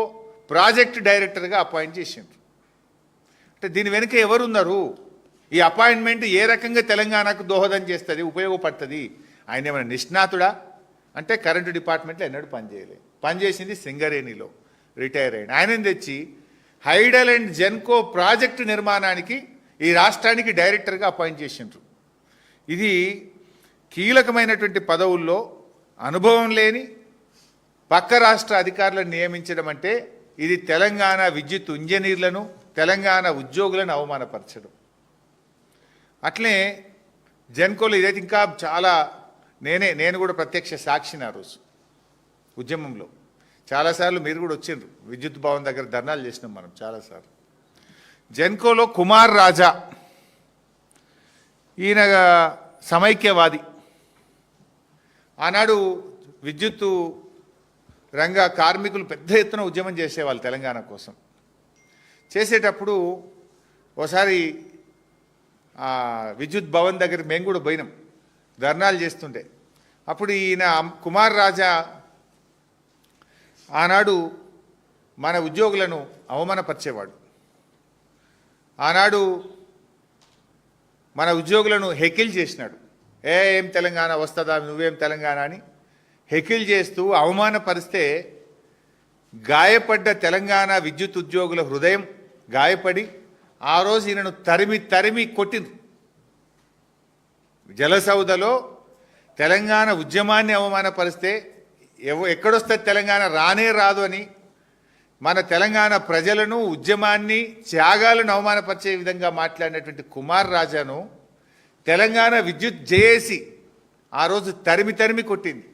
ప్రాజెక్ట్ డైరెక్టర్గా అపాయింట్ చేసిండ్రు. అంటే దీని వెనుక ఎవరున్నారు? ఈ అపాయింట్మెంట్ ఏ రకంగా తెలంగాణకు దోహదం చేస్తుంది, ఉపయోగపడుతుంది? ఆయన ఏమైనా నిష్ణాతుడా అంటే కరెంటు డిపార్ట్మెంట్లో ఎన్నడూ పనిచేయలే, పనిచేసింది సింగరేణిలో, రిటైర్ అయిన ఆయనని తెచ్చి హైడల్ అండ్ జెన్కో ప్రాజెక్టు నిర్మాణానికి ఈ రాష్ట్రానికి డైరెక్టర్గా అపాయింట్ చేసిండ్రు. ఇది కీలకమైనటువంటి పదవుల్లో అనుభవం లేని పక్క రాష్ట్ర అధికారులను నియమించడం అంటే ఇది తెలంగాణ విద్యుత్ ఇంజనీర్లను, తెలంగాణ ఉద్యోగులను అవమానపరచడం. అట్లే జెన్కోలో ఇదైతే ఇంకా చాలా, నేను కూడా ప్రత్యక్ష సాక్షిని ఆ రోజు ఉద్యమంలో. చాలాసార్లు మీరు కూడా వచ్చిండ్రు, విద్యుత్ భవన్ దగ్గర ధర్నాలు చేసినాం మనం చాలాసార్లు. జెన్కోలో కుమార్ రాజా, ఈయన సమైక్యవాది. ఆనాడు విద్యుత్తు రంగ కార్మికులు పెద్ద ఎత్తున ఉద్యమం చేసేవాళ్ళు తెలంగాణ కోసం. చేసేటప్పుడు ఒకసారి విద్యుత్ భవన్ దగ్గర మేము కూడా పోయినాం, ధర్నాలు చేస్తుంటే. అప్పుడు ఈయన కుమార్ రాజా ఆనాడు మన ఉద్యోగులను అవమానపరిచేవాడు. ఆనాడు మన ఉద్యోగులను హెకిల్ చేసినాడు. ఏం తెలంగాణ వస్తుందా, నువ్వేం తెలంగాణ అని హెకిల్ చేస్తూ అవమానపరిస్తే గాయపడ్డ తెలంగాణ విద్యుత్ ఉద్యోగుల హృదయం గాయపడి ఆ రోజు ఈయనను తరిమి తరిమి కొట్టింది. జలసౌదలో తెలంగాణ ఉద్యమాన్ని అవమానపరిస్తే ఎక్కడొస్తే తెలంగాణ రానే రాదు అని మన తెలంగాణ ప్రజలను, ఉద్యమాన్ని, త్యాగాలను అవమానపరిచే విధంగా మాట్లాడినటువంటి కుమార్ రాజాను తెలంగాణ విద్యుత్ జేఏసీ ఆ రోజు తరిమి తరిమి కొట్టింది.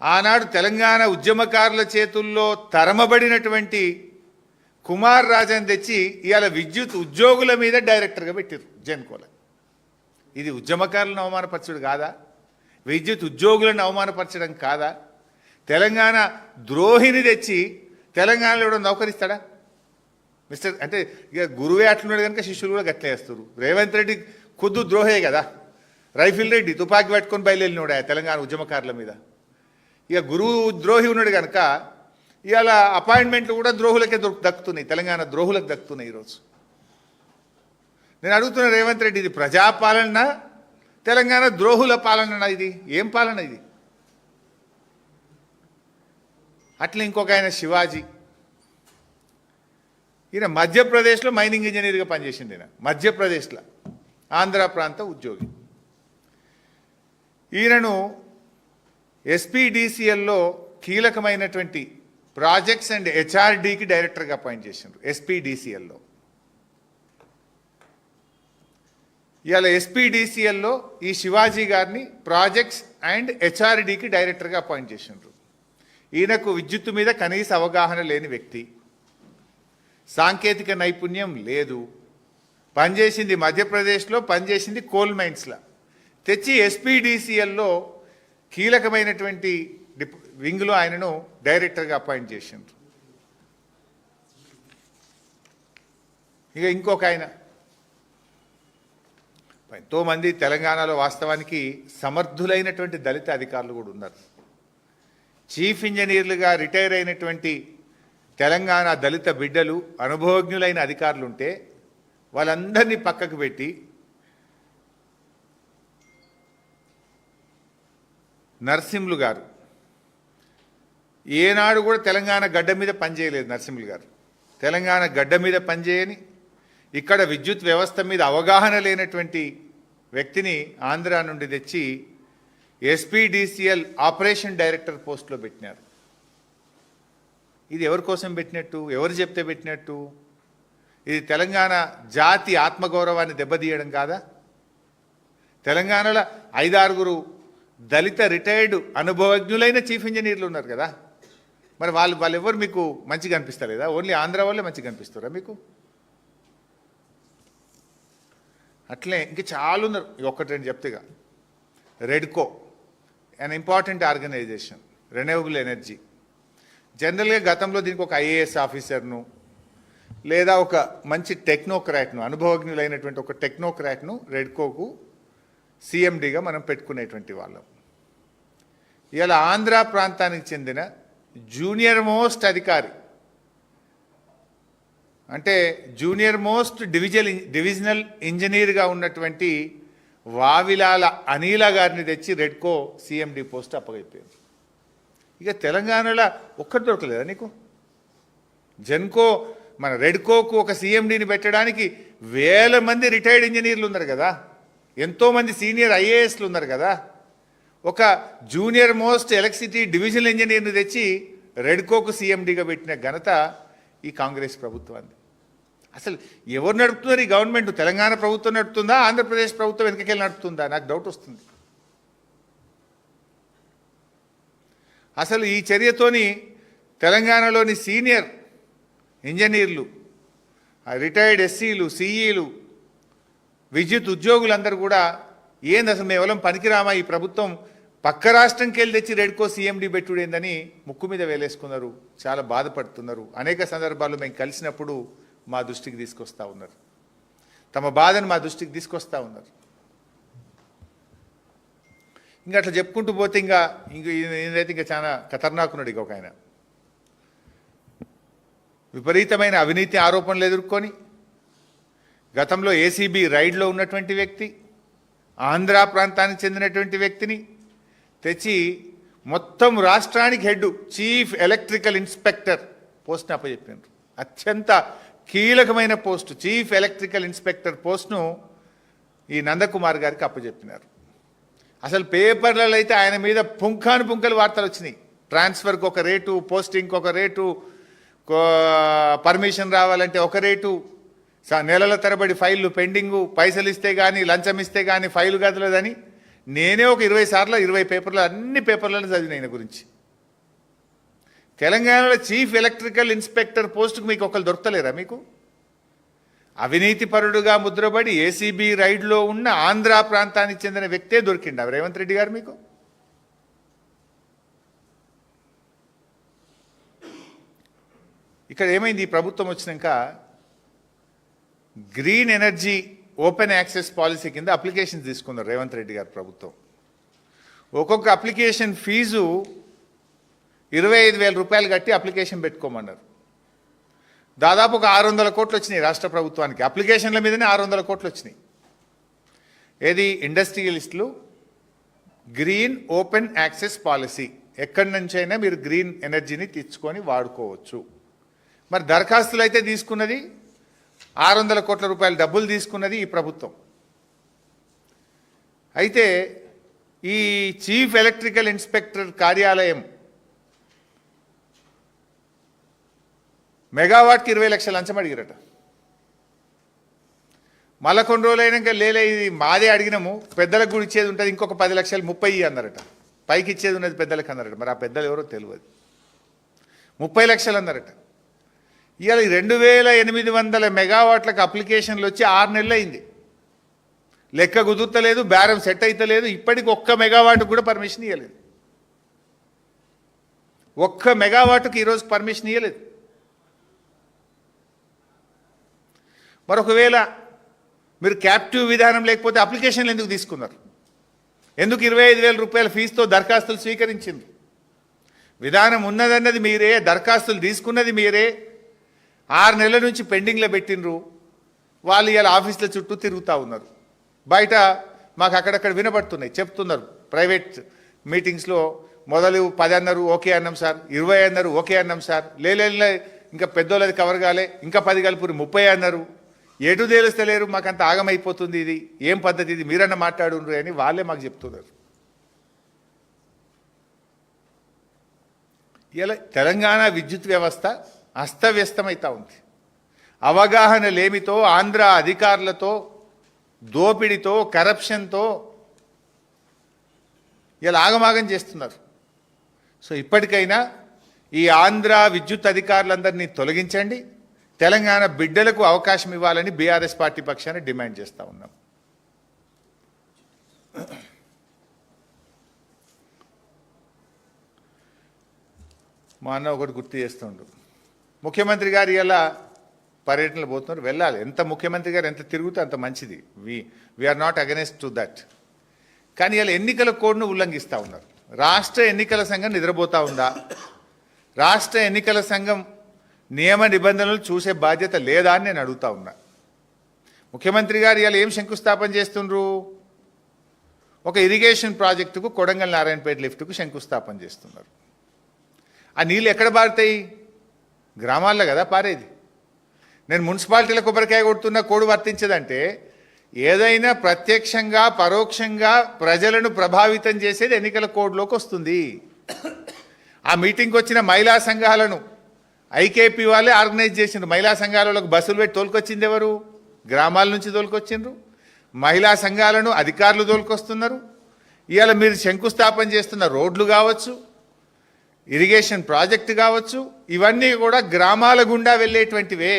ఆనాడు తెలంగాణ ఉద్యమకారుల చేతుల్లో తరమబడినటువంటి కుమార్ రాజాను తెచ్చి ఇవాళ విద్యుత్ ఉద్యోగుల మీద డైరెక్టర్గా పెట్టారు జెన్కోలో. ఇది ఉద్యమకారులను అవమానపరచడం కాదా? విద్యుత్ ఉద్యోగులను అవమానపరచడం కాదా? తెలంగాణ ద్రోహిని తెచ్చి తెలంగాణలో ఎవడో నౌకరిస్తాడా? మిస్టర్ అంటే ఇక గురువే అట్లున్నాడు కనుక శిష్యులు కూడా గట్లేస్తారు. రేవంత్ రెడ్డి ఖుద్దు ద్రోహే కదా. రైఫిల్ రెడ్డి తుపాకీ పట్టుకొని బయలుదేరినోడు తెలంగాణ ఉద్యమకారుల మీద. ఇక గురువు ద్రోహి ఉన్నాడు కనుక ఇవాళ అపాయింట్మెంట్లు కూడా ద్రోహులకే దక్కుతున్నాయి, తెలంగాణ ద్రోహులకు దక్కుతున్నాయి ఈరోజు. నేను అడుగుతున్న రేవంత్ రెడ్డి, ఇది ప్రజాపాలన తెలంగాణ ద్రోహుల పాలన? ఇది ఏం పాలన ఇది? అట్లా ఇంకొక ఆయన శివాజీ, ఈయన మధ్యప్రదేశ్లో మైనింగ్ ఇంజనీర్గా పనిచేసింది. ఈయన మధ్యప్రదేశ్లో ఆంధ్ర ప్రాంత ఉద్యోగి. ఈయనను ఎస్పీడీసీఎల్లో కీలకమైనటువంటి ప్రాజెక్ట్స్ అండ్ హెచ్ఆర్డీకి డైరెక్టర్గా అపాయింట్ చేసిండ్రు ఎస్పీడీసీఎల్లో. ఇవాళ ఎస్పీడీసీఎల్లో ఈ శివాజీ గారిని ప్రాజెక్ట్స్ అండ్ హెచ్ఆర్డీకి డైరెక్టర్గా అపాయింట్ చేసిండ్రు. ఈయనకు విద్యుత్తు మీద కనీస అవగాహన లేని వ్యక్తి, సాంకేతిక నైపుణ్యం లేదు, పనిచేసింది మధ్యప్రదేశ్లో, పనిచేసింది కోల్ మైన్స్లో. తెచ్చి ఎస్పీడీసీఎల్లో కీలకమైనటువంటి వింగ్లో ఆయనను డైరెక్టర్గా అపాయింట్ చేసిండ్రు. ఇక ఇంకొక ఆయన, ఎంతోమంది తెలంగాణలో వాస్తవానికి సమర్థులైనటువంటి దళిత అధికారులు కూడా ఉన్నారు. చీఫ్ ఇంజనీర్లుగా రిటైర్ అయినటువంటి తెలంగాణ దళిత బిడ్డలు, అనుభవజ్ఞులైన అధికారులు ఉంటే వాళ్ళందరినీ పక్కకు పెట్టి నరసింహులు గారు ఏనాడు కూడా తెలంగాణ గడ్డ మీద పనిచేయలేదు. నరసింహులు గారు తెలంగాణ గడ్డ మీద పనిచేయని, ఇక్కడ విద్యుత్ వ్యవస్థ మీద అవగాహన లేనటువంటి వ్యక్తిని ఆంధ్ర నుండి తెచ్చి ఎస్పీడీసీఎల్ ఆపరేషన్ డైరెక్టర్ పోస్ట్లో పెట్టినారు. ఇది ఎవరి కోసం పెట్టినట్టు? ఎవరు చెప్తే పెట్టినట్టు? ఇది తెలంగాణ జాతి ఆత్మగౌరవాన్ని దెబ్బతీయడం కాదా? తెలంగాణలో 5-6 దళిత రిటైర్డ్ అనుభవజ్ఞులైన చీఫ్ ఇంజనీర్లు ఉన్నారు కదా, మరి వాళ్ళు ఎవరు మీకు మంచిగా అనిపిస్తలేదా? ఓన్లీ ఆంధ్ర వాళ్ళే మంచిగా అనిపిస్తారా మీకు? అట్లే ఇంక చాలా ఉన్నారు. ఒకటి రెండు చెప్తేగా, REDCO an important organization, renewable energy. జనరల్గా గతంలో దీనికి ఒక ఐఏఎస్ ఆఫీసర్ను లేదా ఒక మంచి టెక్నోక్రాట్ను, అనుభవజ్ఞులైనటువంటి ఒక టెక్నోక్రాట్ను రెడ్కోకు సిఎండిగా మనం పెట్టుకునేటువంటి వాళ్ళం. ఇలా ఆంధ్ర ప్రాంతానికి చెందిన జూనియర్ మోస్ట్ అధికారి, అంటే జూనియర్ మోస్ట్ డివిజనల్ ఇంజనీర్గా ఉన్నటువంటి వావిలాల అనిల గారిని తెచ్చి రెడ్కో సిఎండి పోస్ట్ అప్పగైపోయారు. ఇక తెలంగాణలో ఒక్కటి దొరకలేదా నీకు? జెన్కో మన రెడ్కోకు ఒక సిఎండిని పెట్టడానికి వేల మంది రిటైర్డ్ ఇంజనీర్లు ఉన్నారు కదా, ఎంతోమంది సీనియర్ ఐఏఎస్లు ఉన్నారు కదా. ఒక జూనియర్ మోస్ట్ ఎలక్ట్రిసిటీ డివిజనల్ ఇంజనీర్ని తెచ్చి రెడ్కోకు సిఎండిగా పెట్టిన ఘనత ఈ కాంగ్రెస్ ప్రభుత్వాన్ని. అసలు ఎవరు నడుపుతున్నారు ఈ గవర్నమెంట్? తెలంగాణ ప్రభుత్వం నడుపుతుందా, ఆంధ్రప్రదేశ్ ప్రభుత్వం వెనకకెళ్ళి నడుపుతుందా? నాకు డౌట్ వస్తుంది. అసలు ఈ చర్యతోని తెలంగాణలోని సీనియర్ ఇంజనీర్లు, రిటైర్డ్ ఎస్సీలు, సిఈలు, విద్యుత్ ఉద్యోగులందరూ కూడా ఏంది అసలు మేము ఎవరం పనికిరామా, ఈ ప్రభుత్వం పక్క రాష్ట్రంకి వెళ్ళి తెచ్చి రెడ్కో సిఎండి పెట్టుడేందని ముక్కు మీద వేలేసుకున్నారు, చాలా బాధపడుతున్నారు. అనేక సందర్భాల్లో మేము కలిసినప్పుడు మా దృష్టికి తీసుకొస్తూ ఉన్నారు, తమ బాధను మా దృష్టికి తీసుకొస్తూ ఉన్నారు. ఇంకా అట్లా చెప్పుకుంటూ పోతే ఈయనైతే ఇంకా చాలా ఖతర్నాకున్నాడు. ఇంకొక ఆయన విపరీతమైన అవినీతి ఆరోపణలు ఎదుర్కొని గతంలో ఏసీబీ రైడ్లో ఉన్నటువంటి వ్యక్తి, ఆంధ్ర ప్రాంతానికి చెందినటువంటి వ్యక్తిని తెచ్చి మొత్తం రాష్ట్రానికి హెడ్ చీఫ్ ఎలక్ట్రికల్ ఇన్స్పెక్టర్ పోస్ట్ని అప్పచెప్పారు. అత్యంత కీలకమైన పోస్టు చీఫ్ ఎలక్ట్రికల్ ఇన్స్పెక్టర్ పోస్ట్ను ఈ నందకుమార్ గారికి అప్పచెప్పినారు. అసలు పేపర్లలో అయితే ఆయన మీద పుంఖాను వార్తలు వచ్చినాయి. ట్రాన్స్ఫర్కి ఒక రేటు, పోస్టింగ్కి ఒక రేటు, పర్మిషన్ రావాలంటే ఒక రేటు, నెలల తరబడి ఫైళ్ళు పెండింగు, పైసలు ఇస్తే కానీ లంచం ఇస్తే కానీ ఫైలు కదలదని నేనే ఒక 20 సార్లు 20 పేపర్లు అన్ని పేపర్లను చదివిన ఆయన గురించి. తెలంగాణలో చీఫ్ ఎలక్ట్రికల్ ఇన్స్పెక్టర్ పోస్టుకు మీకు ఒకరు దొరకలేరా? మీకు అవినీతి పరుడుగా ముద్రపడి ఏసీబీ రైడ్లో ఉన్న ఆంధ్ర ప్రాంతానికి చెందిన వ్యక్తే దొరికిండా రేవంత్ రెడ్డి గారు మీకు? ఇక్కడ ఏమైంది? ఈ ప్రభుత్వం వచ్చినాక green energy open access policy కింద అప్లికేషన్స్ తీసుకున్నారు రేవంత్ రెడ్డి గారు ప్రభుత్వం. ఒక్కొక్క అప్లికేషన్ ఫీజు 25,000 రూపాయలు కట్టి అప్లికేషన్ పెట్టుకోమన్నారు. దాదాపు ఒక 600 కోట్లు వచ్చినాయి రాష్ట్ర ప్రభుత్వానికి. అప్లికేషన్ల మీదనే 600 కోట్లు వచ్చినాయి. ఏది ఇండస్ట్రియలిస్టులు గ్రీన్ ఓపెన్ యాక్సెస్ పాలసీ, ఎక్కడి నుంచైనా మీరు గ్రీన్ ఎనర్జీని తెచ్చుకొని వాడుకోవచ్చు. మరి దరఖాస్తులు అయితే తీసుకున్నది 600 కోట్ల రూపాయల డబ్బులు తీసుకున్నది ఈ ప్రభుత్వం. అయితే ఈ చీఫ్ ఎలక్ట్రికల్ ఇన్స్పెక్టర్ కార్యాలయం మెగావాట్కి 20 లక్షలు లంచం అడిగిరట. మళ్ళీ కొన్ని రోజులైనాక లేలే ఇది మాదే అడిగినాము, పెద్దలకు కూడా ఇచ్చేది ఉంటుంది, ఇంకొక 10 లక్షలు 30 అన్నారట. పైకి ఇచ్చేది ఉన్నది పెద్దలకు అన్నారట. మరి ఆ పెద్దలు ఎవరో తెలియదు. 30 లక్షలు అన్నారట. ఇవాళ 2800 మెగావాట్లకు అప్లికేషన్లు వచ్చి 6 నెలలు అయింది. లెక్క కుదుర్తలేదు, బేరం సెట్ అయితలేదు. ఇప్పటికి 1 మెగావాట్కు కూడా పర్మిషన్ ఇవ్వలేదు. 1 మెగావాట్కు ఈరోజు పర్మిషన్ ఇవ్వలేదు. మరొకవేళ మీరు క్యాప్టివ్ విధానం లేకపోతే అప్లికేషన్లు ఎందుకు తీసుకున్నారు? ఎందుకు 25,000 రూపాయల ఫీజుతో దరఖాస్తులు స్వీకరించింది? విధానం ఉన్నదన్నది మీరే, దరఖాస్తులు తీసుకున్నది మీరే. 6 నెలల నుంచి పెండింగ్లో పెట్టినరు. వాళ్ళు ఇలా ఆఫీసుల చుట్టూ తిరుగుతూ ఉన్నారు. బయట మాకు అక్కడక్కడ వినబడుతున్నాయి, చెప్తున్నారు. ప్రైవేట్ మీటింగ్స్లో మొదలు 10 అన్నారు, ఓకే అన్నాం సార్. 20 అన్నారు, ఓకే అన్నాం సార్. లేలే ఇంకా పెద్దోళ్ళది కవర్ కాలే, ఇంకా 10 కలుపురు 30 అన్నారు. ఎటు తేలుస్తలేరు, మాకంత ఆగమైపోతుంది. ఇది ఏం పద్ధతి, ఇది మీరన్నా మాట్లాడుండ్రు అని వాళ్ళే మాకు చెప్తున్నారు. ఇలా తెలంగాణ విద్యుత్ వ్యవస్థ అస్తవ్యస్తమవుతూ ఉంది. అవగాహన లేమితో, ఆంధ్ర అధికారులతో, దోపిడితో, కరప్షన్తో ఇలా ఆగమాగం చేస్తున్నారు. సో ఇప్పటికైనా ఈ ఆంధ్ర విద్యుత్ అధికారులందరినీ తొలగించండి, తెలంగాణ బిడ్డలకు అవకాశం ఇవ్వాలని బీఆర్ఎస్ పార్టీ పక్షాన్ని డిమాండ్ చేస్తూ ఉన్నాం. మా అన్న ఒకటి గుర్తు చేస్తుండ్రు. ముఖ్యమంత్రి గారు ఇలా పర్యటనలు పోతున్నారు, వెళ్ళాలి. ఎంత ముఖ్యమంత్రి గారు ఎంత తిరుగుతే అంత మంచిది. We are not against to that. కానీ ఇలా ఎన్నికల కోడ్ను ఉల్లంఘిస్తూ ఉన్నారు. రాష్ట్ర ఎన్నికల సంఘం నిద్రపోతూ ఉందా? రాష్ట్ర ఎన్నికల సంఘం నియమ నిబంధనలు చూసే బాధ్యత లేదా అని నేను అడుగుతా ఉన్నా. ముఖ్యమంత్రి గారు ఇలా ఏం శంకుస్థాపన చేస్తుండ్రు? ఒక ఇరిగేషన్ ప్రాజెక్టుకు కొడంగల్ నారాయణపేట లిఫ్ట్కు శంకుస్థాపన చేస్తున్నారు. ఆ నీళ్ళు ఎక్కడ పారుతాయి? గ్రామాల్లో కదా పారేది. నేను మున్సిపాలిటీల కొబ్బరికాయ కొడుతున్న కోడ్ వర్తించదంటే ఏదైనా ప్రత్యక్షంగా పరోక్షంగా ప్రజలను ప్రభావితం చేసేది ఎన్నికల కోడ్లోకి వస్తుంది. ఆ మీటింగ్కి వచ్చిన మహిళా సంఘాలను ఐకేపీ వాళ్ళే ఆర్గనైజ్ చేసిండ్రు. మహిళా సంఘాలకు బస్సులు పెట్టి తోలుకొచ్చింది ఎవరు? గ్రామాల నుంచి తోలుకొచ్చిండ్రు. మహిళా సంఘాలను అధికారులు తోలుకొస్తున్నారు. ఇవాళ మీరు శంకుస్థాపన చేస్తున్న రోడ్లు కావచ్చు, ఇరిగేషన్ ప్రాజెక్టు కావచ్చు, ఇవన్నీ కూడా గ్రామాల గుండా వెళ్ళేటువంటివే,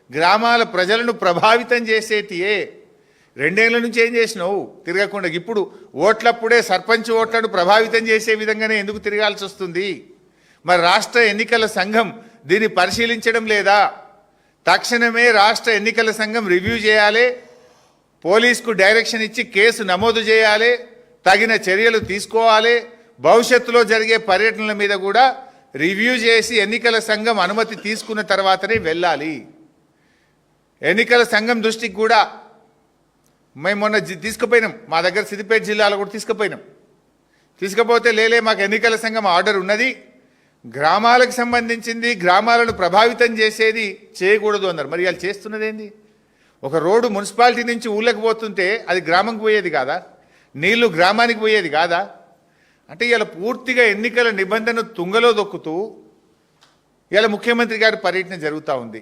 గ్రామాల ప్రజలను ప్రభావితం చేసేటివే. 2 ఏళ్ల నుంచి ఏం చేసినావు? తిరగకుండా. ఇప్పుడు ఓట్లప్పుడే సర్పంచ్ ఓట్లను ప్రభావితం చేసే విధంగానే ఎందుకు తిరగాల్సి వస్తుంది? మరి రాష్ట్ర ఎన్నికల సంఘం దీన్ని పరిశీలించడం లేదా? తక్షణమే రాష్ట్ర ఎన్నికల సంఘం రివ్యూ చేయాలి, పోలీసుకు డైరెక్షన్ ఇచ్చి కేసు నమోదు చేయాలి, తగిన చర్యలు తీసుకోవాలి. భవిష్యత్తులో జరిగే పర్యటనల మీద కూడా రివ్యూ చేసి ఎన్నికల సంఘం అనుమతి తీసుకున్న తర్వాతనే వెళ్ళాలి. ఎన్నికల సంఘం దృష్టికి కూడా మేము మొన్న తీసుకుపోయినాం. మా దగ్గర సిద్దిపేట జిల్లాలో కూడా తీసుకుపోతే లేలే మాకు ఎన్నికల సంఘం ఆర్డర్ ఉన్నది, గ్రామాలకు సంబంధించింది, గ్రామాలను ప్రభావితం చేసేది చేయకూడదు అన్నారు. మరి వాళ్ళు చేస్తున్నది ఏంది? ఒక రోడ్డు మున్సిపాలిటీ నుంచి ఊళ్ళకి పోతుంటే అది గ్రామంకి పోయేది కాదా? నీళ్లు గ్రామానికి పోయేది కాదా? అంటే ఇలా పూర్తిగా ఎన్నికల నిబంధనలు తుంగలో దొక్కుతూ ఇలా ముఖ్యమంత్రి గారి పర్యటన జరుగుతూ ఉంది.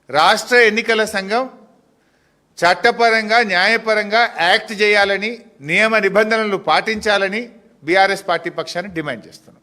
రాష్ట్ర ఎన్నికల సంఘం చట్టపరంగా న్యాయపరంగా యాక్ట్ చేయాలని, నియమ నిబంధనలు పాటించాలని బీఆర్ఎస్ పార్టీ పక్షాన్ని డిమాండ్ చేస్తుంది.